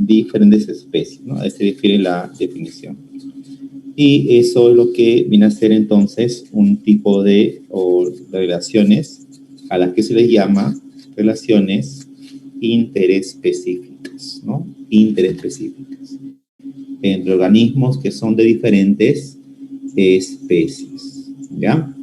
diferentes especies, ¿no? Ahí se refiere la definición. Y eso es lo que viene a ser entonces un tipo de relaciones a las que se les llama relaciones interespecíficas, ¿no? Interespecíficas. Entre organismos que son de diferentes especies, ¿ya?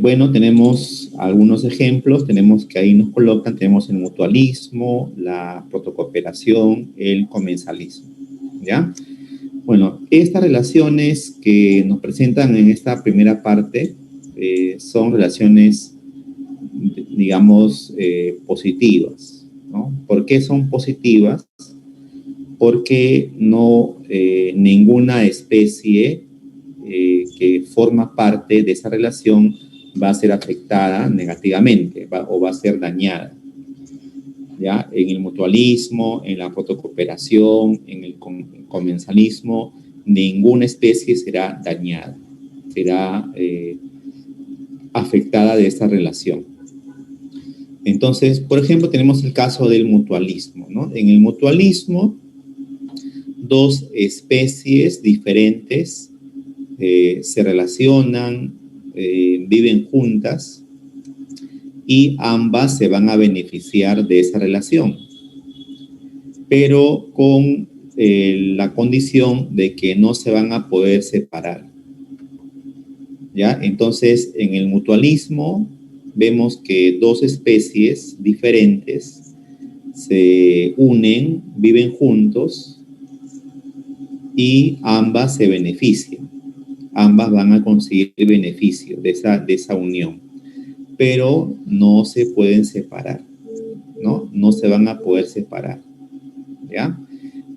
Bueno, tenemos algunos ejemplos, tenemos que ahí nos colocan, tenemos el mutualismo, la protocooperación, el comensalismo, ¿ya? Bueno, estas relaciones que nos presentan en esta primera parte son relaciones, digamos, positivas, ¿no? ¿Por qué son positivas? Porque no ninguna especie que forma parte de esa relación va a ser afectada negativamente o va a ser dañada. ¿Ya? En el mutualismo, en la protocooperación, en el comensalismo, ninguna especie será dañada, será afectada de esta relación. Entonces, por ejemplo, tenemos el caso del mutualismo, ¿no? En el mutualismo, dos especies diferentes se relacionan, viven juntas y ambas se van a beneficiar de esa relación, pero con la condición de que no se van a poder separar. ¿Ya? Entonces, en el mutualismo vemos que dos especies diferentes se unen, viven juntos y ambas se benefician. Ambas van a conseguir beneficio de esa unión, pero no se pueden separar, ¿no? No se van a poder separar, ¿ya?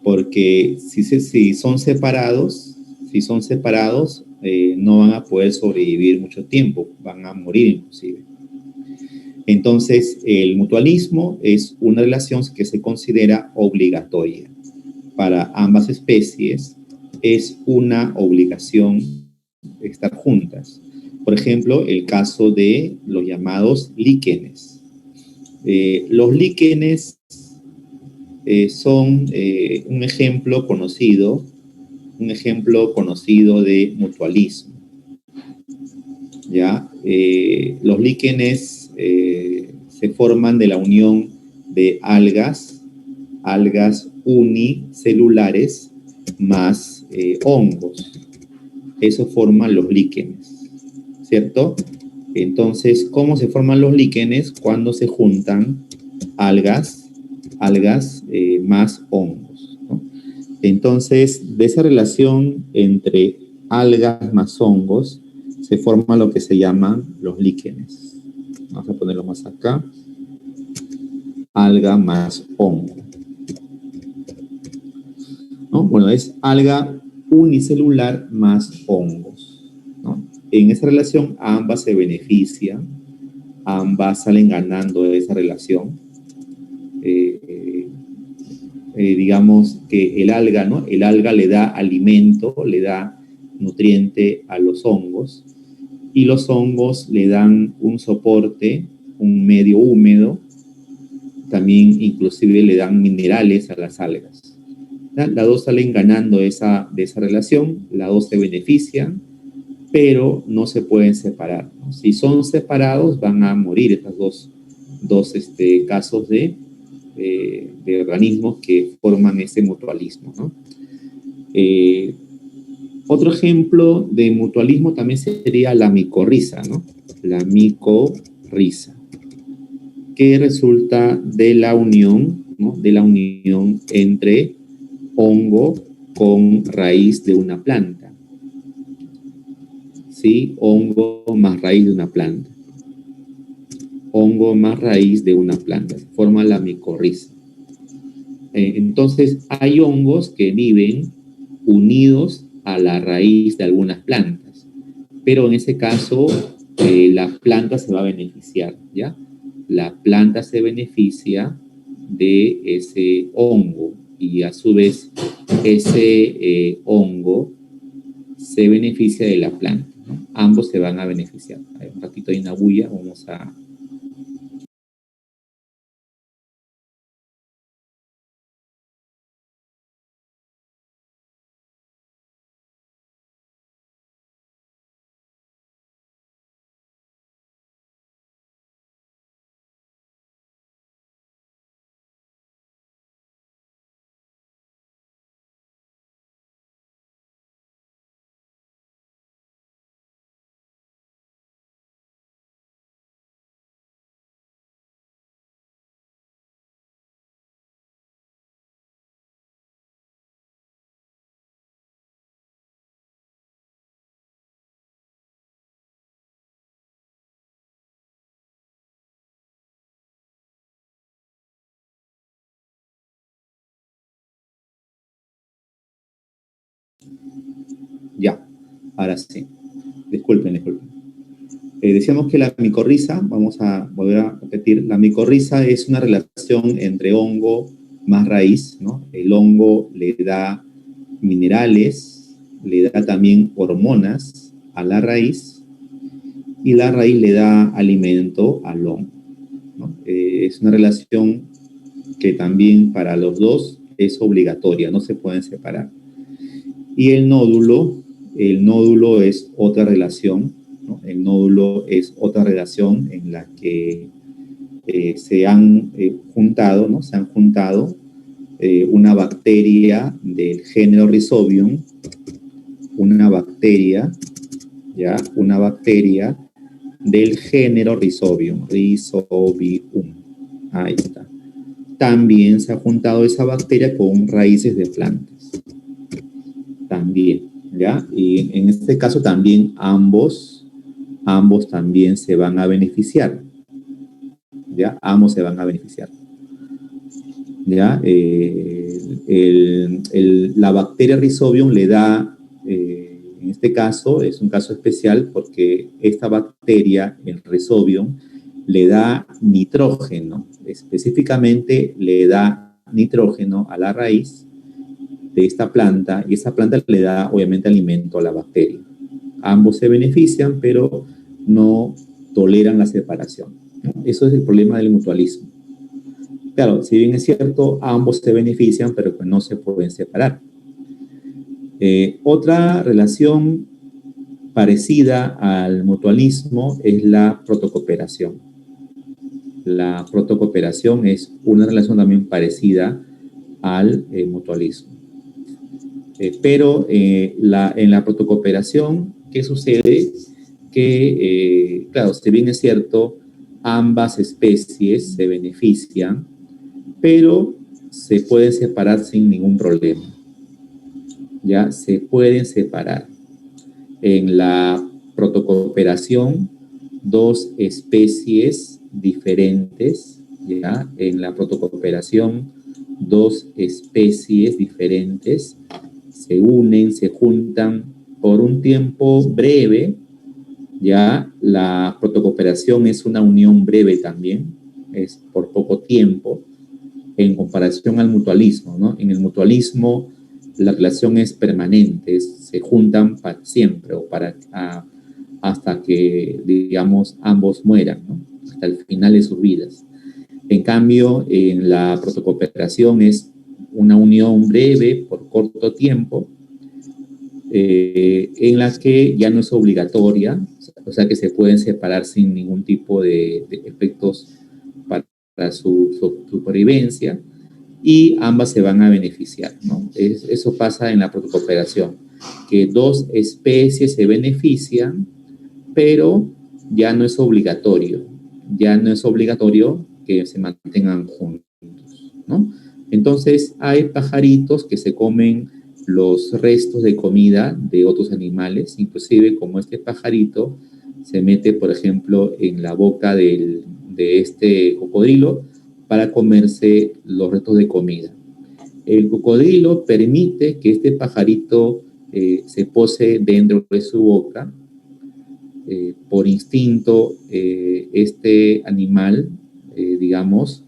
Porque si son separados, no van a poder sobrevivir mucho tiempo, van a morir inclusive. Entonces, el mutualismo es una relación que se considera obligatoria. Para ambas especies es una obligación estar juntas. Por ejemplo, el caso de los llamados líquenes. Los líquenes son un ejemplo conocido de mutualismo. ¿Ya? Los líquenes se forman de la unión de algas unicelulares más hongos. Eso forman los líquenes, ¿cierto? Entonces, ¿cómo se forman los líquenes? Cuando se juntan algas más hongos, ¿no? Entonces, de esa relación entre algas más hongos se forma lo que se llaman los líquenes. Vamos a ponerlo más acá. Alga más hongo, ¿no? Bueno, es alga unicelular más hongos, ¿no? En esa relación ambas se benefician, ambas salen ganando de esa relación. Digamos que el alga, ¿no? El alga le da alimento, le da nutriente a los hongos y los hongos le dan un soporte, un medio húmedo, también inclusive le dan minerales a las algas. Las dos salen ganando de esa relación, las dos se benefician, pero no se pueden separar, ¿no? Si son separados van a morir estos dos casos de organismos que forman ese mutualismo, ¿no? Otro ejemplo de mutualismo también sería la micorriza, ¿no? La micorriza, que resulta de la unión, ¿no? De la unión entre hongo con raíz de una planta. ¿Sí? Hongo más raíz de una planta. Hongo más raíz de una planta. Forma la micorriza. Entonces, hay hongos que viven unidos a la raíz de algunas plantas, pero en ese caso la planta se va a beneficiar, ¿ya? La planta se beneficia de ese hongo y a su vez ese hongo se beneficia de la planta, ¿no? Ambos se van a beneficiar. Un ratito hay una bulla, vamos a Ya, ahora sí. Disculpen. Decíamos que la micorriza, vamos a volver a repetir, la micorriza es una relación entre hongo más raíz, ¿no? El hongo le da minerales, le da también hormonas a la raíz y la raíz le da alimento al hongo, ¿no? Es una relación que también para los dos es obligatoria, no se pueden separar. Y el nódulo es otra relación, ¿no? El nódulo es otra relación en la que se han juntado, ¿no? Se han juntado una bacteria del género Rhizobium, una bacteria del género Rhizobium, ahí está. También se ha juntado esa bacteria con raíces de plantas, también, ¿ya? Y en este caso también ambos también se van a beneficiar, ¿ya? Ambos se van a beneficiar. ¿Ya? La bacteria Rhizobium le da, en este caso, es un caso especial porque esta bacteria, el Rhizobium, le da nitrógeno, específicamente le da nitrógeno a la raíz de esta planta y esa planta le da, obviamente, alimento a la bacteria. Ambos se benefician, pero no toleran la separación. Eso es el problema del mutualismo. Claro, si bien es cierto, ambos se benefician, pero pues no se pueden separar. Otra relación parecida al mutualismo es la protocooperación. La protocooperación es una relación también parecida al mutualismo. Pero en la protocooperación, ¿qué sucede? Que, claro, si bien es cierto, ambas especies se benefician, pero se pueden separar sin ningún problema. Ya se pueden separar. En la protocooperación, dos especies diferentes, ya en la protocooperación, dos especies diferentes se unen, se juntan por un tiempo breve. Ya la protocooperación es una unión breve también, es por poco tiempo, en comparación al mutualismo, ¿no? En el mutualismo la relación es permanente, se juntan para siempre o hasta que, digamos, ambos mueran, ¿no? Hasta el final de sus vidas. En cambio, en la protocooperación es una unión breve por corto tiempo, en la que ya no es obligatoria, o sea que se pueden separar sin ningún tipo de efectos para su supervivencia, y ambas se van a beneficiar, ¿no? Eso pasa en la protocooperación, que dos especies se benefician, pero ya no es obligatorio que se mantengan juntos, ¿no? Entonces hay pajaritos que se comen los restos de comida de otros animales, inclusive como este pajarito se mete, por ejemplo, en la boca de este cocodrilo para comerse los restos de comida. El cocodrilo permite que este pajarito se pose dentro de su boca. Por instinto, este animal, digamos,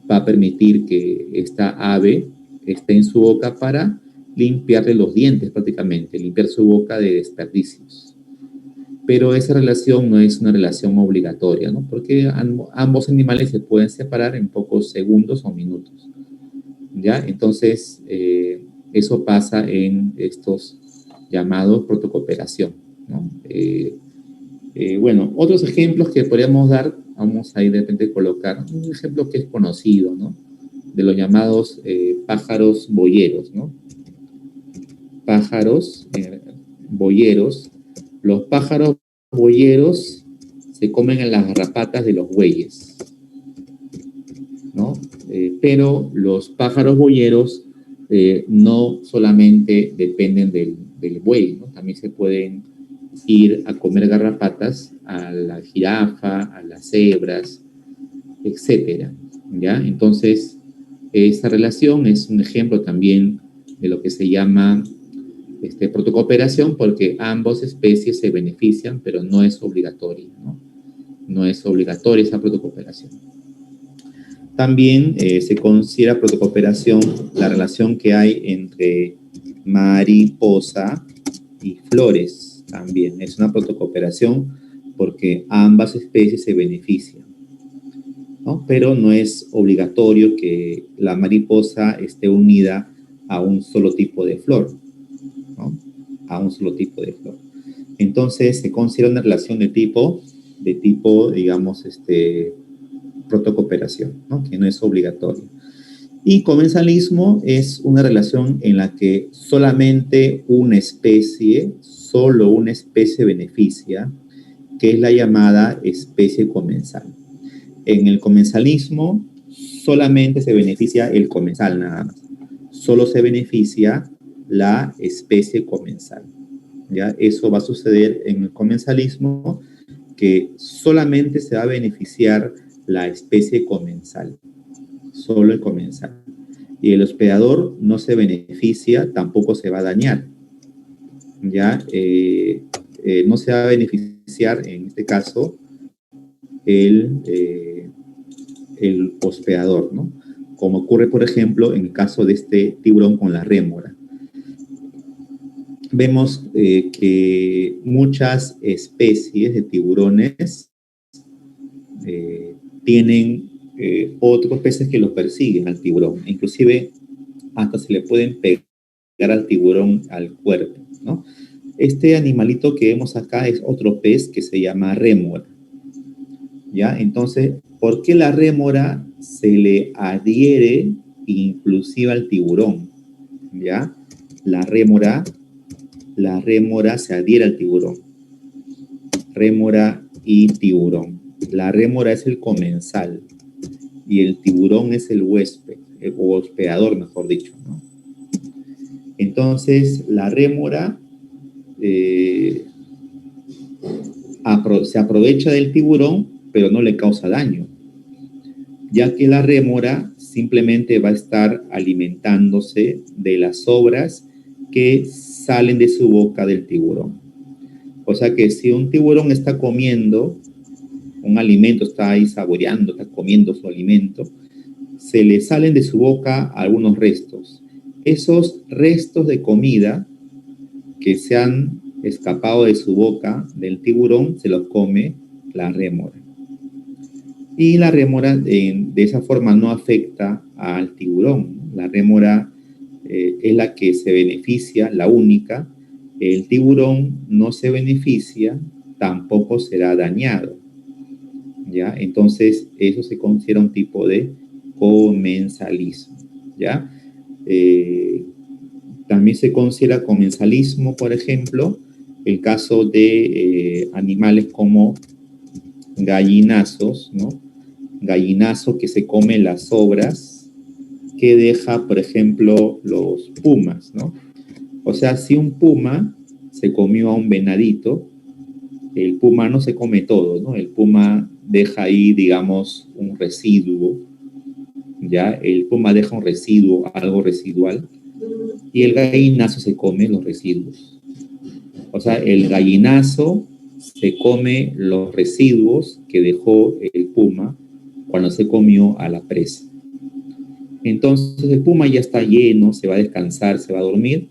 va a permitir que esta ave esté en su boca para limpiarle los dientes prácticamente, limpiar su boca de desperdicios. Pero esa relación no es una relación obligatoria, ¿no? Porque ambos animales se pueden separar en pocos segundos o minutos, ¿ya? Entonces, eso pasa en estos llamados protocooperación, ¿no? Bueno, otros ejemplos que podríamos dar, vamos a ir de repente a colocar un ejemplo que es conocido, ¿no? De los llamados pájaros boyeros, ¿no? Pájaros boyeros. Los pájaros boyeros se comen en las garrapatas de los bueyes, ¿no? Pero los pájaros boyeros no solamente dependen del buey, ¿no? También se pueden ir a comer garrapatas a la jirafa, a las cebras, etcétera, ¿ya? Entonces, esta relación es un ejemplo también de lo que se llama protocooperación porque ambas especies se benefician, pero no es obligatoria, ¿no? No es obligatoria esa protocooperación. También se considera protocooperación la relación que hay entre mariposa y flores. También es una protocooperación porque ambas especies se benefician, ¿no? Pero no es obligatorio que la mariposa esté unida a un solo tipo de flor, ¿no? A un solo tipo de flor. Entonces se considera una relación de tipo, digamos, protocooperación, ¿no? Que no es obligatorio. Y comensalismo es una relación en la que solamente una especie, solo una especie beneficia, que es la llamada especie comensal. En el comensalismo solamente se beneficia el comensal nada más. Solo se beneficia la especie comensal. ¿Ya? Eso va a suceder en el comensalismo, que solamente se va a beneficiar la especie comensal, solo el comensal. Y el hospedador no se beneficia, tampoco se va a dañar. ¿Ya? No se va a beneficiar, en este caso, el hospedador, ¿no? Como ocurre, por ejemplo, en el caso de este tiburón con la rémora. Vemos que muchas especies de tiburones tienen otros peces que los persiguen al tiburón. Inclusive hasta se le pueden pegar al tiburón al cuerpo, ¿no? Este animalito que vemos acá es otro pez que se llama rémora. ¿Ya? Entonces, ¿por qué la rémora se le adhiere inclusive al tiburón? ¿Ya? La rémora se adhiere al tiburón. Rémora y tiburón. La rémora es el comensal y el tiburón es el huésped, o hospedador, mejor dicho, ¿no? Entonces, la rémora se aprovecha del tiburón, pero no le causa daño, ya que la rémora simplemente va a estar alimentándose de las sobras que salen de su boca del tiburón. O sea que si un tiburón está comiendo un alimento, está ahí saboreando, está comiendo su alimento, se le salen de su boca algunos restos. Esos restos de comida que se han escapado de su boca del tiburón, se los come la rémora. Y la rémora de esa forma no afecta al tiburón. La rémora es la que se beneficia, la única. El tiburón no se beneficia, tampoco será dañado. ¿Ya? Entonces, eso se considera un tipo de comensalismo. ¿Ya? También se considera comensalismo, por ejemplo, el caso de animales como gallinazos, ¿no? Gallinazo que se come las sobras que deja, por ejemplo, los pumas, ¿no? O sea, si un puma se comió a un venadito, el puma no se come todo, ¿no? El puma deja ahí, digamos, un residuo, ¿ya? El puma deja un residuo, algo residual, y el gallinazo se come los residuos. O sea, el gallinazo se come los residuos que dejó el puma cuando se comió a la presa. Entonces el puma ya está lleno, se va a descansar, se va a dormir,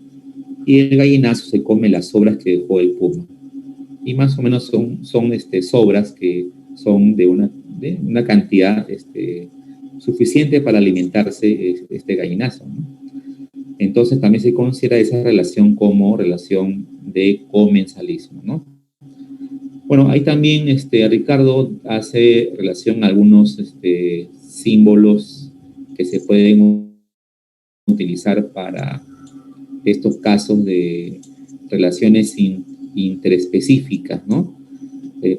y el gallinazo se come las sobras que dejó el puma. Y más o menos son sobras que son de una cantidad suficiente para alimentarse este gallinazo, ¿no? Entonces también se considera esa relación como relación de comensalismo, ¿no? Bueno, ahí también Ricardo hace relación a algunos símbolos que se pueden utilizar para estos casos de relaciones interespecíficas, ¿no?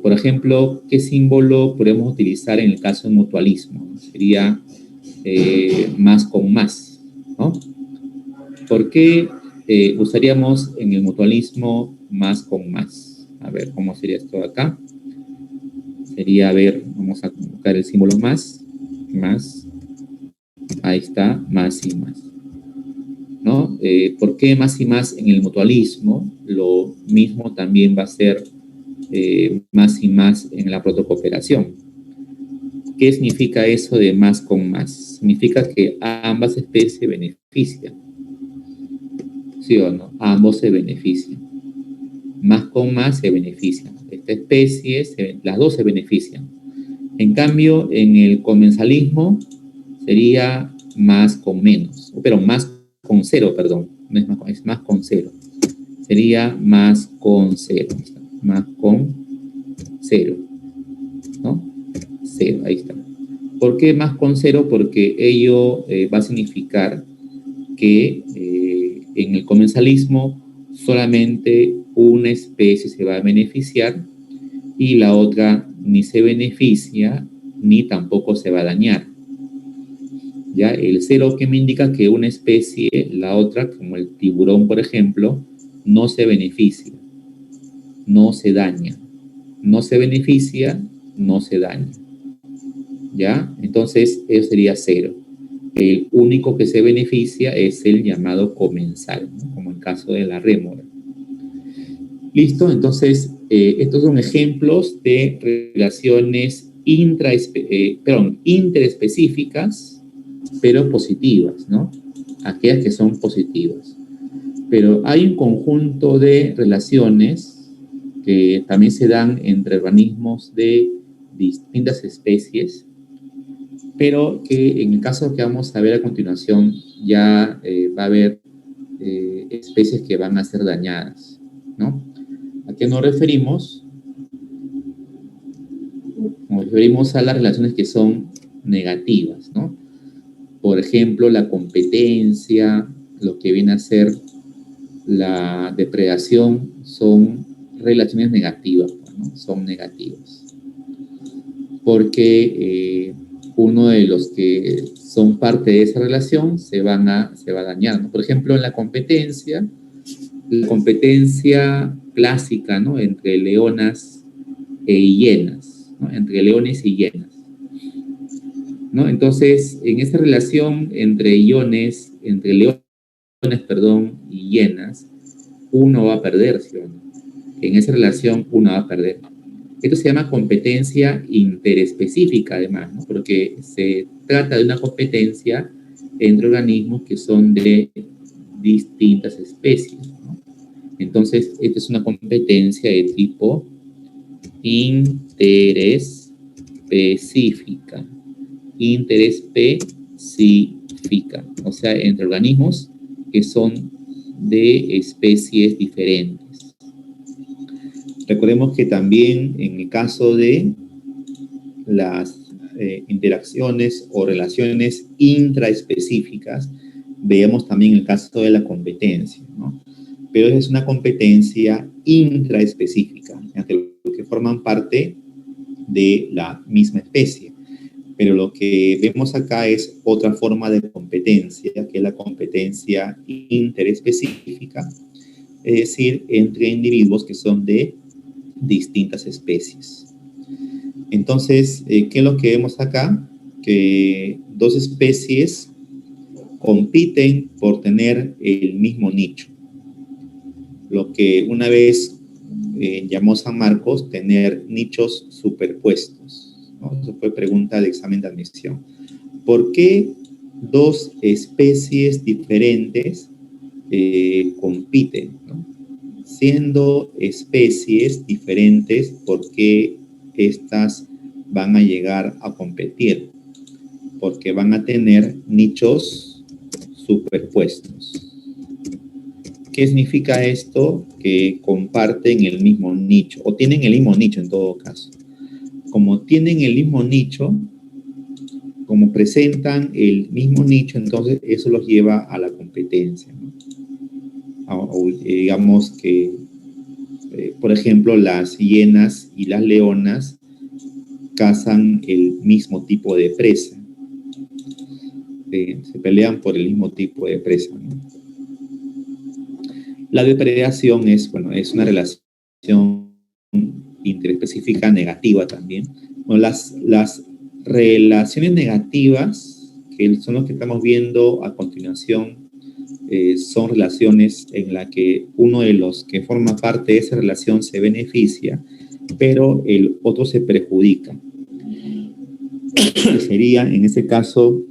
Por ejemplo, ¿qué símbolo podemos utilizar en el caso de mutualismo? Sería más con más, ¿no? ¿Por qué usaríamos en el mutualismo más con más? A ver, ¿cómo sería esto acá? Sería, a ver, vamos a buscar el símbolo más, ahí está, más y más. ¿no? ¿Por qué más y más en el mutualismo? Lo mismo también va a ser más y más en la protocooperación. ¿Qué significa eso de más con más? Significa que ambas especies se benefician, ¿sí o no? Ambos se benefician. Más con más se benefician. Esta especie, las dos se benefician. En cambio, en el comensalismo sería más con menos, pero más con cero, perdón. No es más con cero. Sería más con cero. Más con cero, ¿no? Cero, ahí está. ¿Por qué más con cero? Porque ello va a significar que en el comensalismo solamente una especie se va a beneficiar y la otra ni se beneficia ni tampoco se va a dañar. ¿Ya? El cero que me indica que una especie, la otra, como el tiburón, por ejemplo, no se beneficia, no se daña. No se beneficia, no se daña. ¿Ya? Entonces, eso sería cero. El único que se beneficia es el llamado comensal, ¿no? Como el caso de la rémora. Listo, entonces, estos son ejemplos de relaciones interespecíficas, pero positivas, ¿no? Aquellas que son positivas. Pero hay un conjunto de relaciones que también se dan entre organismos de distintas especies, pero que en el caso que vamos a ver a continuación ya va a haber especies que van a ser dañadas, ¿no? ¿A qué nos referimos? Nos referimos a las relaciones que son negativas, ¿no? Por ejemplo, la competencia, lo que viene a ser la depredación, son relaciones negativas, ¿no? Son negativas. Porque uno de los que son parte de esa relación se va a dañar, ¿no? Por ejemplo, en la competencia clásica, ¿no? Entre leonas e hienas, ¿no? Entre leones y hienas, ¿no? Entonces, en esta relación entre leones, perdón, y hienas, uno va a perder, ¿sí o no? En esa relación uno va a perder. Esto se llama competencia interespecífica, además, ¿no? Porque se trata de una competencia entre organismos que son de distintas especies, ¿no? Entonces, esta es una competencia de tipo interespecífica. Interespecífica, o sea, entre organismos que son de especies diferentes. Recordemos que también en el caso de las interacciones o relaciones intraespecíficas, veamos también el caso de la competencia, ¿no? Pero es una competencia intraespecífica, entre los que forman parte de la misma especie. Pero lo que vemos acá es otra forma de competencia, que es la competencia interespecífica, es decir, entre individuos que son de distintas especies. Entonces, ¿qué es lo que vemos acá? Que dos especies compiten por tener el mismo nicho. Lo que una vez llamó San Marcos tener nichos superpuestos, ¿no? Eso fue pregunta de examen de admisión. ¿Por qué dos especies diferentes compiten, ¿no? Siendo especies diferentes, ¿por qué estas van a llegar a competir? Porque van a tener nichos superpuestos. ¿Qué significa esto? Que comparten el mismo nicho, o tienen el mismo nicho en todo caso. Como tienen el mismo nicho, como presentan el mismo nicho, entonces eso los lleva a la competencia, ¿no? Digamos que, por ejemplo, las hienas y las leonas cazan el mismo tipo de presa. Se pelean por el mismo tipo de presa, ¿no? La depredación es una relación interespecífica negativa también. Bueno, las relaciones negativas, que son las que estamos viendo a continuación, son relaciones en las que uno de los que forma parte de esa relación se beneficia, pero el otro se perjudica. Sería, en ese caso,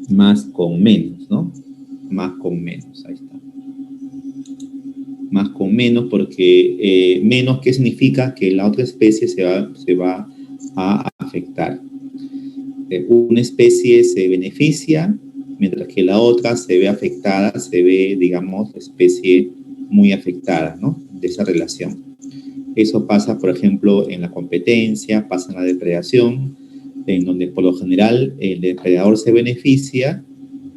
más con menos, ¿no? Más con menos, ahí está. Más con menos porque menos, ¿qué significa? Que la otra especie se va a afectar. Una especie se beneficia, mientras que la otra se ve afectada, se ve, digamos, especie muy afectada, ¿no? De esa relación. Eso pasa, por ejemplo, en la competencia, pasa en la depredación, en donde por lo general el depredador se beneficia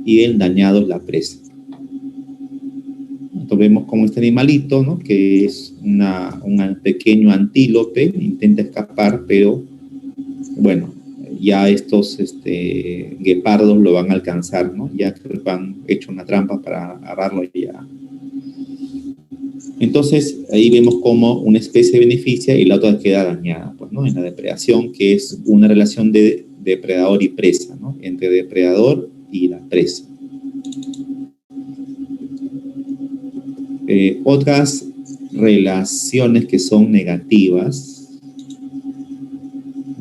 y el dañado es la presa. Entonces vemos como este animalito, ¿no? Que es un pequeño antílope, intenta escapar, pero bueno, ya estos guepardos lo van a alcanzar, ¿no? Ya han hecho una trampa para agarrarlo y ya. Entonces, ahí vemos cómo una especie beneficia y la otra queda dañada, pues, ¿no? En la depredación, que es una relación de depredador y presa, ¿no? Entre depredador y la presa. Otras relaciones que son negativas,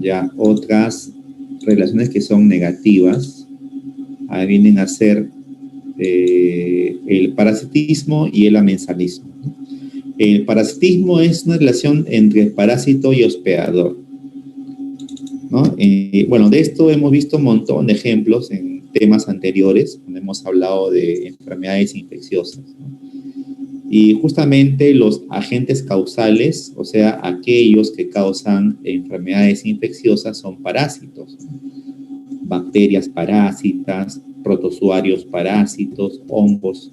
ya, otras relaciones que son negativas, ahí vienen a ser el parasitismo y el amensalismo. El parasitismo es una relación entre parásito y hospedador, ¿no? Bueno, de esto hemos visto un montón de ejemplos en temas anteriores, donde hemos hablado de enfermedades infecciosas, ¿no? Y justamente los agentes causales, o sea, aquellos que causan enfermedades infecciosas, son parásitos, ¿no? Bacterias parásitas, protozoarios parásitos, hongos.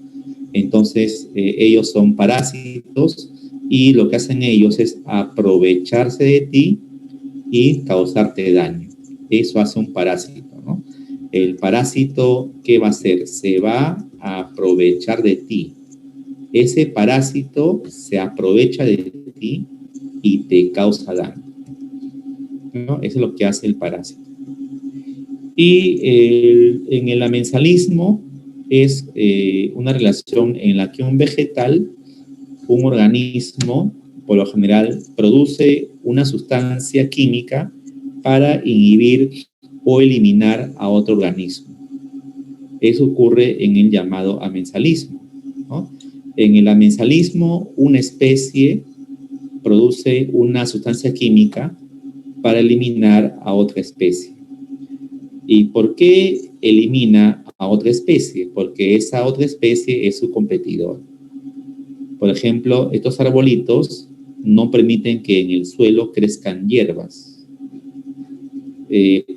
Entonces, ellos son parásitos y lo que hacen ellos es aprovecharse de ti y causarte daño. Eso hace un parásito, ¿no? El parásito, ¿qué va a hacer? Se va a aprovechar de ti. Ese parásito se aprovecha de ti y te causa daño, ¿no? Eso es lo que hace el parásito. Y en el amensalismo es una relación en la que un vegetal, un organismo, por lo general, produce una sustancia química para inhibir o eliminar a otro organismo. Eso ocurre en el llamado amensalismo, ¿no? En el amensalismo, una especie produce una sustancia química para eliminar a otra especie. ¿Y por qué elimina a otra especie? Porque esa otra especie es su competidor. Por ejemplo, estos arbolitos no permiten que en el suelo crezcan hierbas.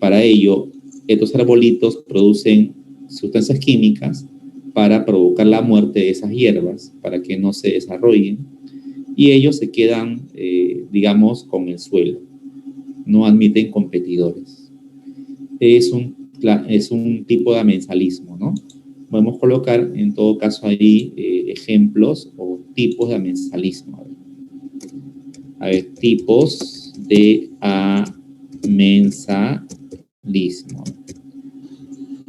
Para ello, estos arbolitos producen sustancias químicas para provocar la muerte de esas hierbas, para que no se desarrollen, y ellos se quedan, digamos, con el suelo. No admiten competidores. Es un tipo de amensalismo, ¿no? Podemos colocar, en todo caso, ahí ejemplos o tipos de amensalismo. A ver, tipos de amensalismo.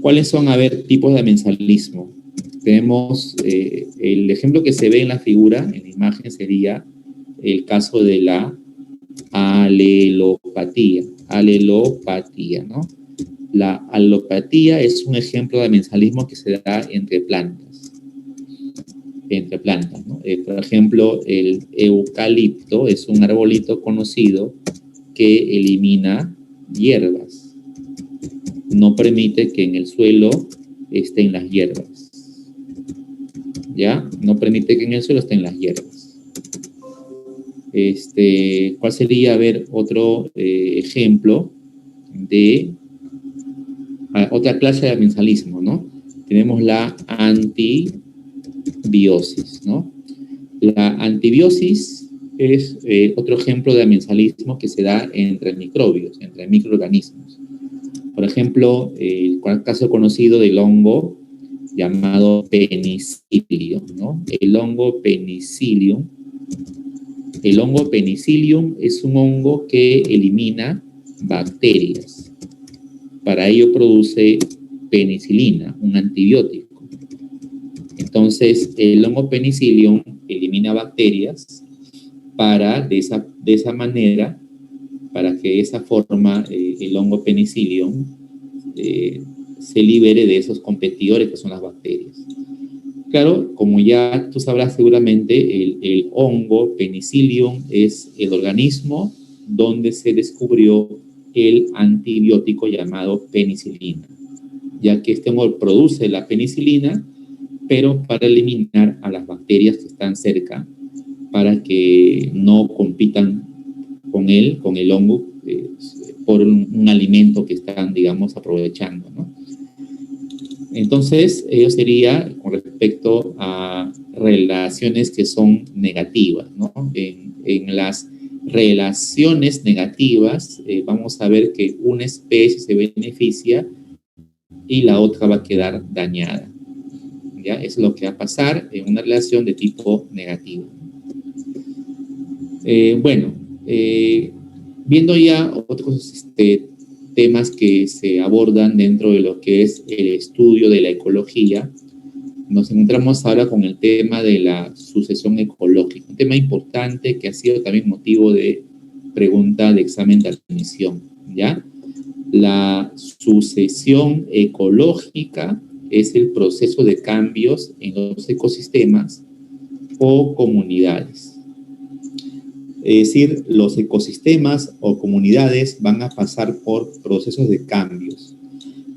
¿Cuáles son, a ver, tipos de amensalismo? Tenemos el ejemplo que se ve en la figura, en la imagen, sería el caso de la alelopatía. Alelopatía, ¿no? La alelopatía es un ejemplo de amensalismo que se da entre plantas. Entre plantas, ¿no? Por ejemplo, el eucalipto es un arbolito conocido que elimina hierbas. No permite que en el suelo estén las hierbas. ¿Ya? No permite que en el suelo estén las hierbas. ¿Cuál sería, a ver, otro ejemplo de otra clase de amensalismo, ¿no? Tenemos la antibiosis, ¿no? La antibiosis es otro ejemplo de amensalismo que se da entre microbios, entre microorganismos. Por ejemplo, el caso conocido del hongo llamado penicillium, ¿no? El hongo penicillium. El hongo penicillium es un hongo que elimina bacterias. Para ello produce penicilina, un antibiótico. Entonces, el hongo Penicillium elimina bacterias para, de esa manera, para que de esa forma el hongo Penicillium se libere de esos competidores que son las bacterias. Claro, como ya tú sabrás seguramente, el hongo Penicillium es el organismo donde se descubrió el antibiótico llamado penicilina, ya que este hongo produce la penicilina, pero para eliminar a las bacterias que están cerca, para que no compitan con el hongo, por un alimento que están, digamos, aprovechando, ¿no? Entonces, ello sería con respecto a relaciones que son negativas, ¿no? En las relaciones negativas, vamos a ver que una especie se beneficia y la otra va a quedar dañada, ¿ya? Eso es lo que va a pasar en una relación de tipo negativo. Viendo ya otros temas que se abordan dentro de lo que es el estudio de la ecología, nos encontramos ahora con el tema de la sucesión ecológica, un tema importante que ha sido también motivo de pregunta de examen de admisión, ¿ya? La sucesión ecológica es el proceso de cambios en los ecosistemas o comunidades. Es decir, los ecosistemas o comunidades van a pasar por procesos de cambios.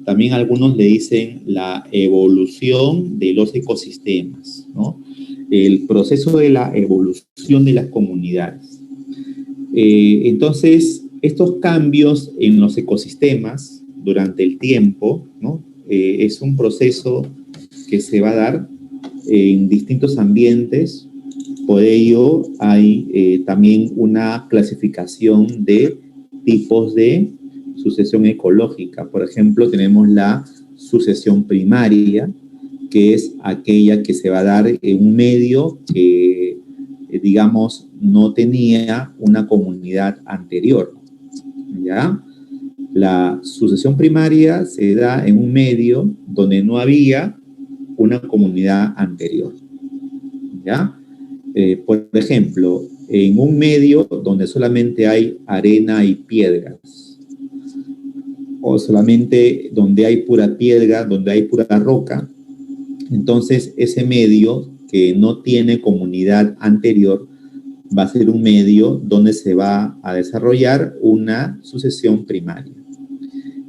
También algunos le dicen la evolución de los ecosistemas, ¿no? El proceso de la evolución de las comunidades. Entonces, estos cambios en los ecosistemas durante el tiempo, ¿no? Es un proceso que se va a dar en distintos ambientes. Por ello, hay también una clasificación de tipos de sucesión ecológica. Por ejemplo, tenemos la sucesión primaria, que es aquella que se va a dar en un medio que, digamos, no tenía una comunidad anterior, ¿ya? La sucesión primaria se da en un medio donde no había una comunidad anterior, ¿ya? Por ejemplo, en un medio donde solamente hay arena y piedras, o solamente donde hay pura piedra, donde hay pura roca, entonces ese medio que no tiene comunidad anterior va a ser un medio donde se va a desarrollar una sucesión primaria,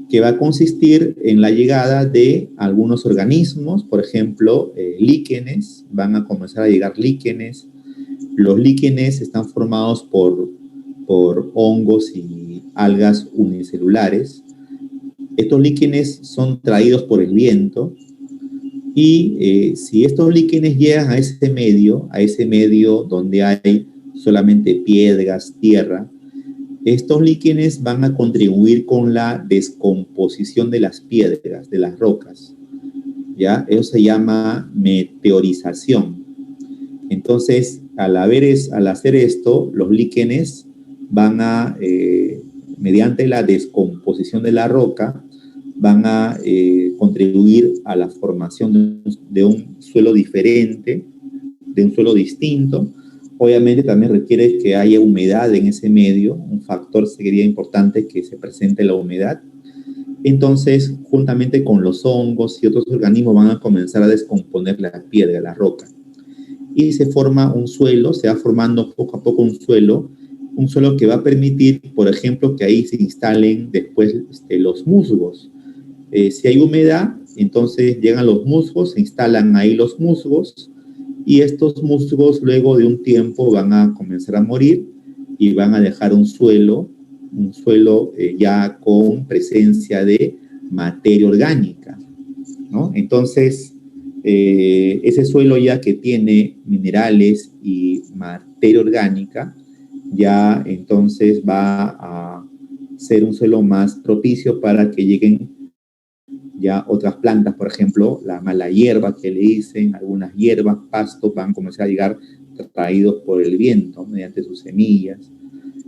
que va a consistir en la llegada de algunos organismos, por ejemplo, líquenes, van a comenzar a llegar líquenes. Los líquenes están formados por hongos y algas unicelulares. Estos líquenes son traídos por el viento y si estos líquenes llegan a ese medio donde hay solamente piedras, tierra, estos líquenes van a contribuir con la descomposición de las piedras, de las rocas, ¿ya? Eso se llama meteorización. Entonces, al hacer esto, los líquenes van a, mediante la descomposición de la roca, van a contribuir a la formación de un suelo diferente, de un suelo distinto. Obviamente también requiere que haya humedad en ese medio, un factor sería importante que se presente la humedad. Entonces, juntamente con los hongos y otros organismos van a comenzar a descomponer la piedra, la roca. Y se forma un suelo, se va formando poco a poco un suelo que va a permitir, por ejemplo, que ahí se instalen después los musgos. Si hay humedad, entonces llegan los musgos, se instalan ahí los musgos, y estos musgos luego de un tiempo van a comenzar a morir y van a dejar un suelo ya con presencia de materia orgánica, ¿no? Entonces, ese suelo ya que tiene minerales y materia orgánica, ya entonces va a ser un suelo más propicio para que lleguen ya otras plantas, por ejemplo, la mala hierba que le dicen, algunas hierbas, pastos, van a comenzar a llegar traídos por el viento mediante sus semillas.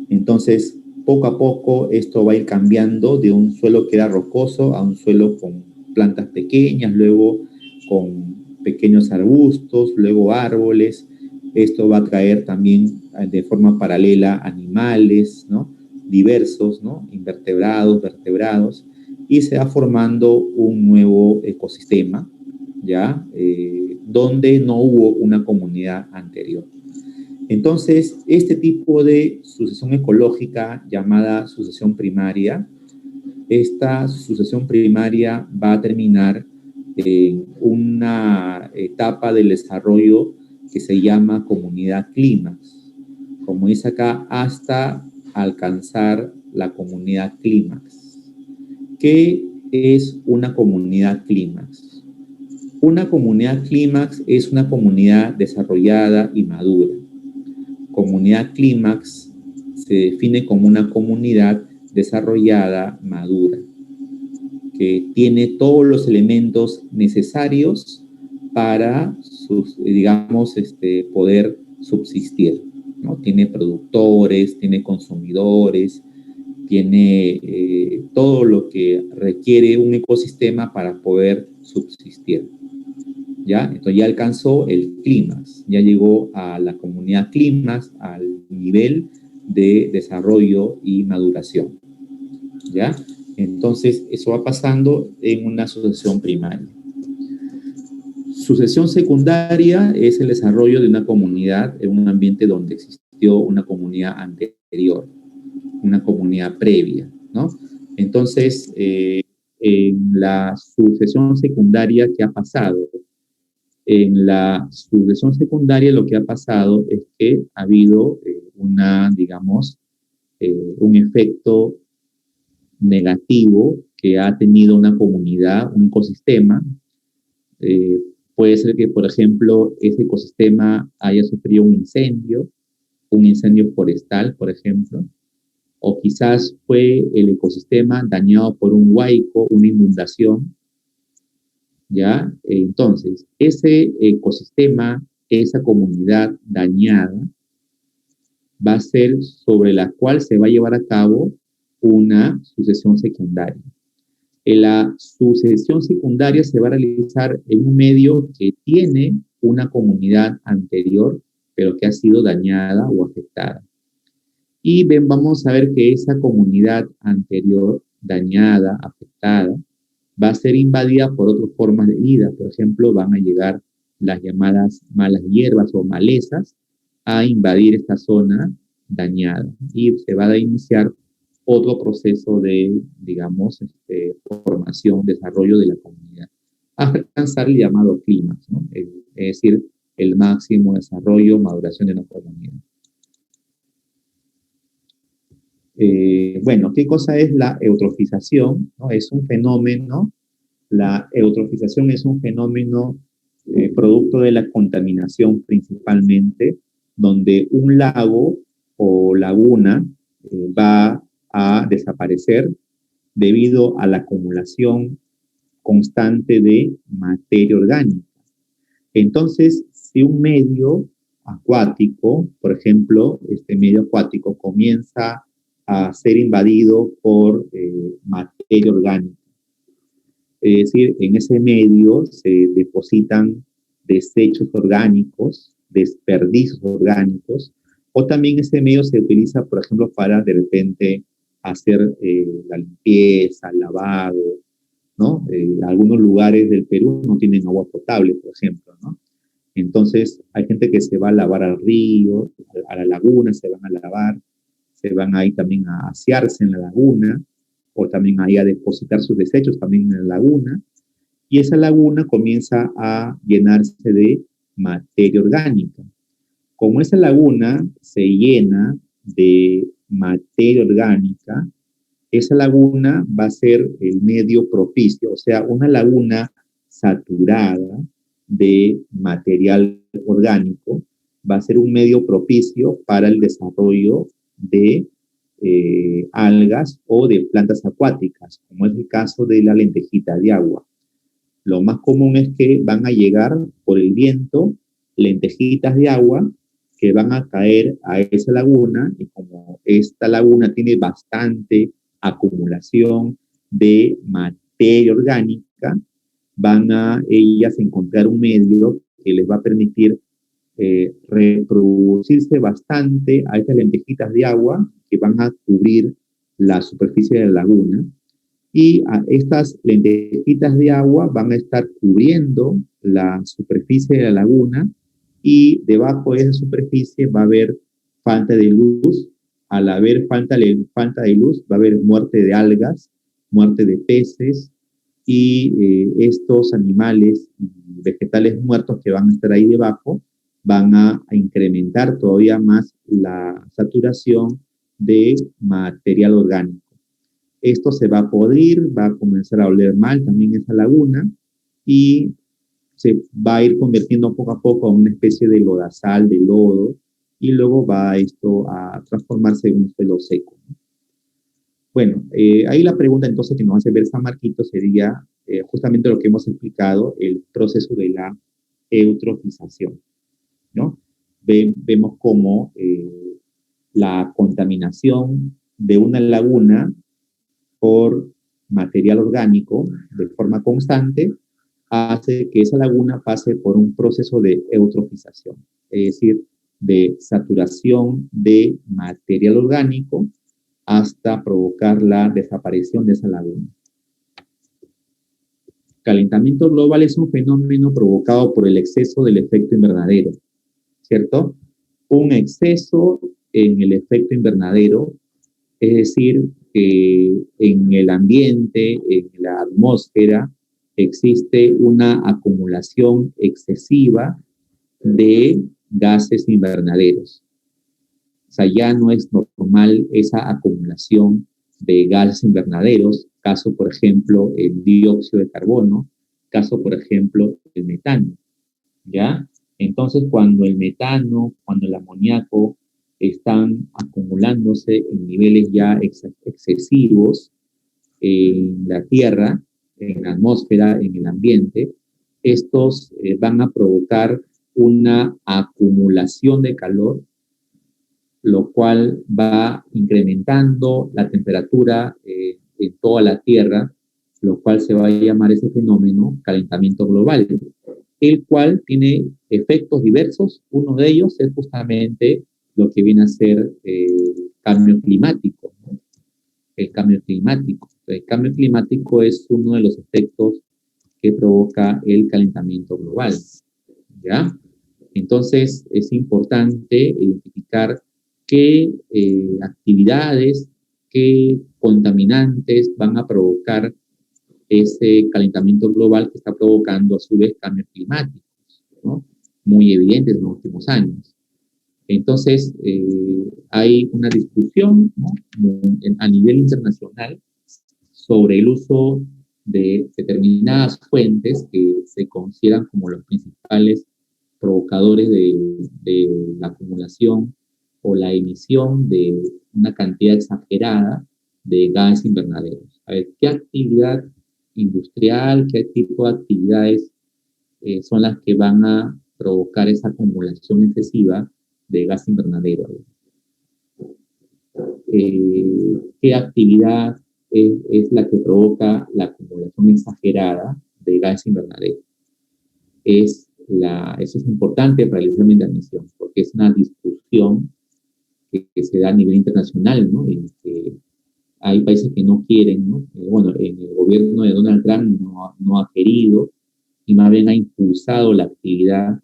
Entonces, poco a poco esto va a ir cambiando de un suelo que era rocoso a un suelo con plantas pequeñas, luego con pequeños arbustos, luego árboles. Esto va a traer también de forma paralela animales, ¿no? Diversos, ¿no? Invertebrados, vertebrados, y se va formando un nuevo ecosistema, ¿ya? Donde no hubo una comunidad anterior. Entonces, este tipo de sucesión ecológica llamada sucesión primaria, esta sucesión primaria va a terminar en una etapa del desarrollo que se llama comunidad clímax. Como dice acá, hasta alcanzar la comunidad clímax. ¿Qué es una comunidad clímax? Una comunidad clímax es una comunidad desarrollada y madura. Comunidad clímax se define como una comunidad desarrollada, madura, que tiene todos los elementos necesarios para, digamos, poder subsistir, ¿no? Tiene productores, tiene consumidores, tiene todo lo que requiere un ecosistema para poder subsistir. ¿Ya? Entonces ya alcanzó el clímax, ya llegó a la comunidad clímax, al nivel de desarrollo y maduración. ¿Ya? Entonces, eso va pasando en una sucesión primaria. Sucesión secundaria es el desarrollo de una comunidad en un ambiente donde existió una comunidad anterior, una comunidad previa, ¿no? Entonces, en la sucesión secundaria, ¿qué ha pasado? En la sucesión secundaria lo que ha pasado es que ha habido digamos, un efecto negativo que ha tenido una comunidad, un ecosistema. Puede ser que, por ejemplo, ese ecosistema haya sufrido un incendio forestal, por ejemplo, o quizás fue el ecosistema dañado por un huaico, una inundación, ¿ya? Entonces, ese ecosistema, esa comunidad dañada, va a ser sobre la cual se va a llevar a cabo una sucesión secundaria. La sucesión secundaria se va a realizar en un medio que tiene una comunidad anterior, pero que ha sido dañada o afectada. Y vamos a ver que esa comunidad anterior, dañada, afectada, va a ser invadida por otras formas de vida. Por ejemplo, van a llegar las llamadas malas hierbas o malezas a invadir esta zona dañada y se va a iniciar otro proceso de, digamos, formación, desarrollo de la comunidad, hasta alcanzar el llamado clímax, ¿no? Es decir, el máximo desarrollo, maduración de una comunidad. Bueno, ¿qué cosa es la eutrofización? ¿No? Es un fenómeno, la eutrofización es un fenómeno producto de la contaminación principalmente, donde un lago o laguna va a desaparecer debido a la acumulación constante de materia orgánica. Entonces, si un medio acuático, por ejemplo, este medio acuático comienza a ser invadido por materia orgánica, es decir, en ese medio se depositan desechos orgánicos, desperdicios orgánicos, o también ese medio se utiliza, por ejemplo, para de repente hacer la limpieza, el lavado, ¿no? Algunos lugares del Perú no tienen agua potable, por ejemplo, ¿no? Entonces, hay gente que se va a lavar al río, a la laguna, se van a lavar, se van ahí también a asearse en la laguna, o también ahí a depositar sus desechos también en la laguna, y esa laguna comienza a llenarse de materia orgánica. Como esa laguna se llena de materia orgánica, esa laguna va a ser el medio propicio, o sea, una laguna saturada de material orgánico, va a ser un medio propicio para el desarrollo de algas o de plantas acuáticas, como es el caso de la lentejita de agua. Lo más común es que van a llegar por el viento lentejitas de agua que van a caer a esa laguna, y como esta laguna tiene bastante acumulación de materia orgánica, van a ellas encontrar un medio que les va a permitir reproducirse bastante a estas lentejitas de agua que van a cubrir la superficie de la laguna, y a estas lentejitas de agua van a estar cubriendo la superficie de la laguna, y debajo de esa superficie va a haber falta de luz. Al haber falta de luz, va a haber muerte de algas, muerte de peces, y estos animales y vegetales muertos que van a estar ahí debajo van a incrementar todavía más la saturación de material orgánico. Esto se va a podrir, va a comenzar a oler mal también esa laguna, y se va a ir convirtiendo poco a poco en una especie de lodazal, de lodo, y luego va esto a transformarse en un suelo seco. Bueno, ahí la pregunta entonces que nos hace ver San Marquito sería justamente lo que hemos explicado, el proceso de la eutrofización, ¿no? Vemos cómo la contaminación de una laguna por material orgánico de forma constante hace que esa laguna pase por un proceso de eutrofización, es decir, de saturación de material orgánico hasta provocar la desaparición de esa laguna. Calentamiento global es un fenómeno provocado por el exceso del efecto invernadero, ¿cierto? Un exceso en el efecto invernadero, es decir, que en el ambiente, en la atmósfera, existe una acumulación excesiva de gases invernaderos. O sea, ya no es normal esa acumulación de gases invernaderos, caso, por ejemplo, el dióxido de carbono, caso, por ejemplo, el metano, ¿ya? Entonces, cuando el metano, cuando el amoníaco están acumulándose en niveles ya excesivos en la Tierra, en la atmósfera, en el ambiente, estos van a provocar una acumulación de calor, lo cual va incrementando la temperatura en toda la Tierra, lo cual se va a llamar ese fenómeno calentamiento global, el cual tiene efectos diversos. Uno de ellos es justamente lo que viene a ser cambio climático, ¿no? El cambio climático. El cambio climático es uno de los efectos que provoca el calentamiento global, ¿ya? Entonces, es importante identificar qué actividades, qué contaminantes van a provocar ese calentamiento global que está provocando a su vez cambios climáticos, ¿no? Muy evidentes en los últimos años. Entonces, hay una discusión, ¿no?, a nivel internacional sobre el uso de determinadas fuentes que se consideran como los principales provocadores de la acumulación o la emisión de una cantidad exagerada de gases invernaderos. A ver, ¿qué actividad industrial, qué tipo de actividades son las que van a provocar esa acumulación excesiva de gas invernadero? ¿Qué actividad es la que provoca la acumulación exagerada de gas invernadero? Eso es importante para el examen de admisión, porque es una discusión que se da a nivel internacional, ¿no? En que hay países que no quieren, ¿no? Bueno, en el gobierno de Donald Trump no ha querido, y más bien ha impulsado la actividad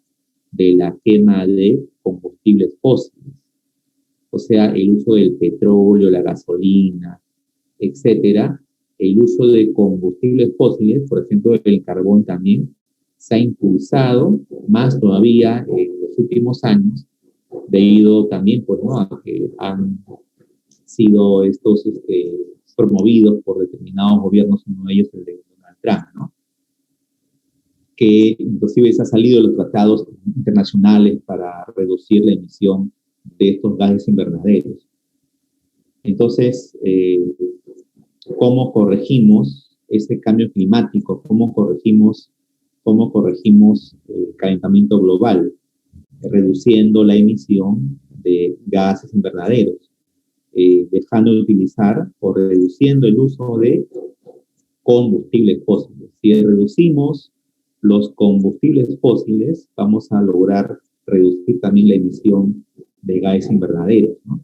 de la quema de combustibles fósiles. O sea, el uso del petróleo, la gasolina, etcétera. El uso de combustibles fósiles, por ejemplo, el carbón también, se ha impulsado más todavía en los últimos años, debido también, pues, ¿no?, a que han sido estos promovidos por determinados gobiernos, uno de ellos el de Donald Trump, ¿no?, que inclusive se ha salido de los tratados internacionales para reducir la emisión de estos gases invernaderos. Entonces, ¿cómo corregimos ese cambio climático? ¿Cómo corregimos el calentamiento global? Reduciendo la emisión de gases invernaderos, dejando de utilizar o reduciendo el uso de combustibles fósiles. si reducimos los combustibles fósiles, vamos a lograr reducir también la emisión de gases invernaderos, ¿no?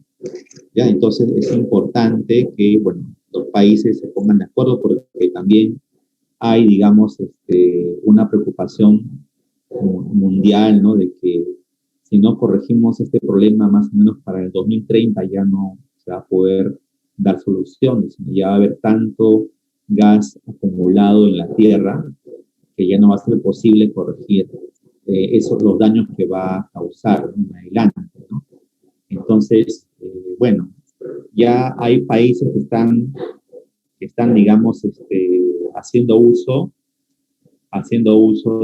Ya, entonces es importante que, bueno, los países se pongan de acuerdo porque también hay, digamos, una preocupación mundial, ¿no? De que si no corregimos este problema más o menos para el 2030 ya no se va a poder dar soluciones, sino ya va a haber tanto gas acumulado en la Tierra que ya no va a ser posible corregir esos los daños que va a causar en adelante, ¿no? Entonces, bueno, ya hay países que están digamos, haciendo uso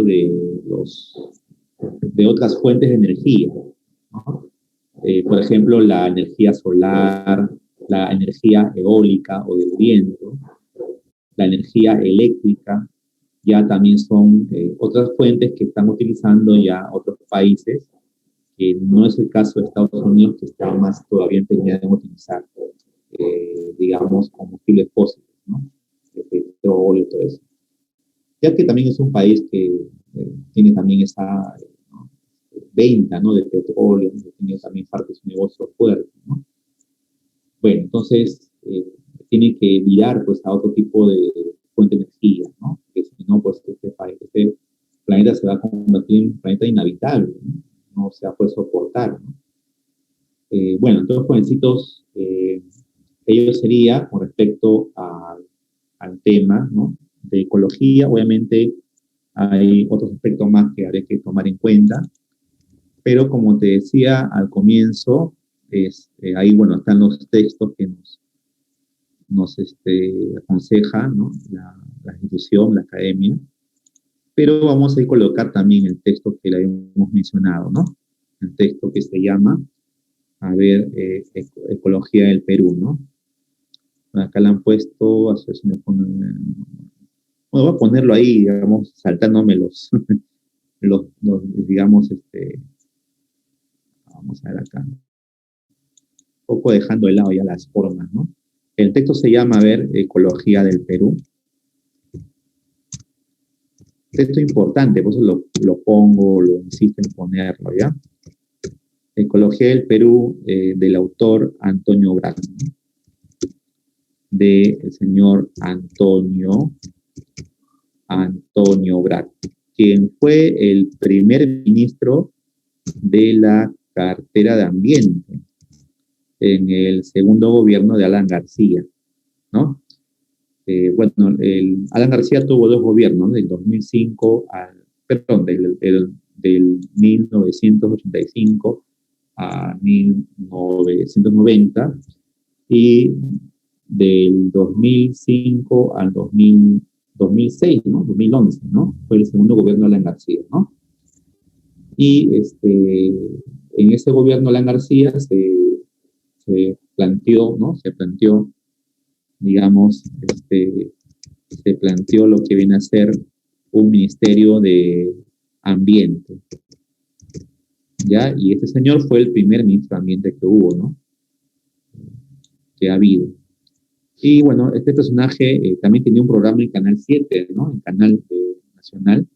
de otras fuentes de energía, ¿no? Por ejemplo, la energía solar, la energía eólica o del viento, la energía eléctrica, ya también son otras fuentes que están utilizando ya otros países, que no es el caso de Estados Unidos, que está más todavía empeñado en utilizar, digamos, combustibles fósiles, ¿no? El petróleo y todo eso. Ya que también es un país que tiene también esa ¿no? venta, ¿no? De petróleo, tiene también parte de su negocio fuerte, ¿no? Bueno, entonces tiene que virar pues a otro tipo de fuente de energía, ¿no? Que si no, pues este planeta se va a convertir en un planeta inhabitable, ¿no? No se va a poder soportar, ¿no? Bueno, entonces, jovencitos, ello sería con respecto al tema, ¿no? De ecología. Obviamente hay otros aspectos más que habría que tomar en cuenta, pero como te decía al comienzo, ahí, bueno, están los textos que nos aconseja, ¿no? La institución, la academia, pero vamos a colocar también el texto que le hemos mencionado, ¿no? El texto que se llama, a ver, Ecología del Perú, ¿no? Acá le han puesto, a ver si me ponen, bueno, voy a ponerlo ahí, digamos, saltándome digamos, vamos a ver acá, un poco dejando de lado ya las formas, ¿no? El texto se llama, a ver, Ecología del Perú. Texto importante, por eso lo pongo, lo insisto en ponerlo, ¿ya? Ecología del Perú, del autor Antonio Brac, ¿no? Del señor Antonio Brac, quien fue el primer ministro de la cartera de Ambiente en el segundo gobierno de Alan García, ¿no? Bueno, Alan García tuvo dos gobiernos, del 2005 perdón, del 1985 a 1990 y del 2005 al 2006, ¿no? 2011, ¿no? Fue el segundo gobierno de Alan García, ¿no? Y en ese gobierno de Alan García se planteó, ¿no? Digamos, se planteó lo que viene a ser un ministerio de ambiente, ¿ya? Y este señor fue el primer ministro de ambiente que hubo, ¿no? Que ha habido. Y bueno, este personaje también tenía un programa en Canal 7, ¿no? En Canal Nacional.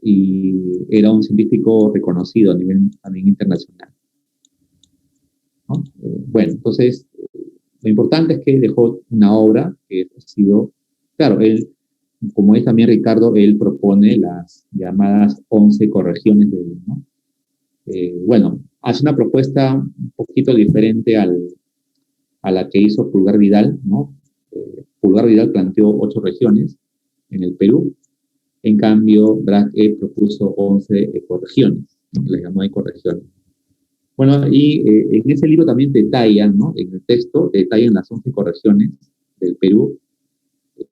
Y era un científico reconocido a nivel también internacional, ¿no? Bueno, entonces, lo importante es que dejó una obra que ha sido, claro, él, como es también Ricardo, él propone las llamadas 11 correcciones de él, ¿no? Bueno, hace una propuesta un poquito diferente a la que hizo Pulgar Vidal, ¿no? Pulgar Vidal planteó 8 regiones en el Perú. En cambio, Brac propuso 11 corregiones, ¿no? Le llamó corregiones. Bueno, y en ese libro también detallan, ¿no? En el texto detallan las 11 corregiones del Perú.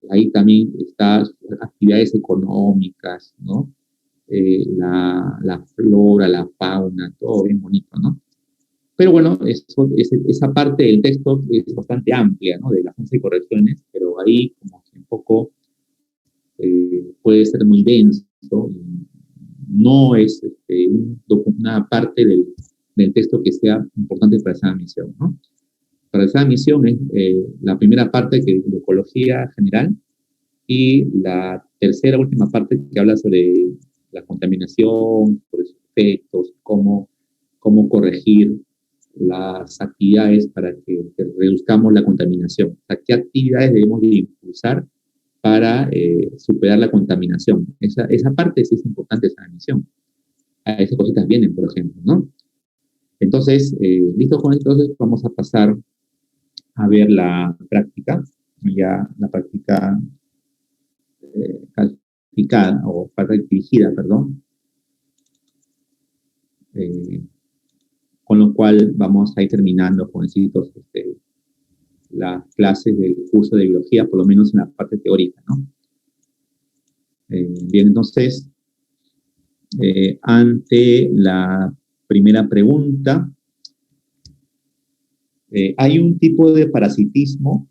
Ahí también están actividades económicas, ¿no? La flora, la fauna, todo bien bonito, ¿no? Pero bueno, esa parte del texto es bastante amplia, ¿no? De las 11 correcciones, pero ahí como que un poco puede ser muy denso, no es una parte del texto que sea importante para esa misión, ¿no? Para esa misión es la primera parte que es de ecología general, Y la tercera, última parte que habla sobre la contaminación, sobre sus efectos, cómo corregir las actividades para que reduzcamos la contaminación. O sea, ¿qué actividades debemos de impulsar para superar la contaminación? Esa parte sí es importante, esa misión. A esas cositas vienen, por ejemplo, ¿no? Entonces, listo con esto, entonces vamos a pasar a ver la práctica, ya la práctica calificada o práctica dirigida, perdón, eh, con lo cual vamos a ir terminando, jovencitos, las clases del curso de biología, por lo menos en la parte teórica, ¿no? Bien, entonces, ante la primera pregunta, hay un tipo de parasitismo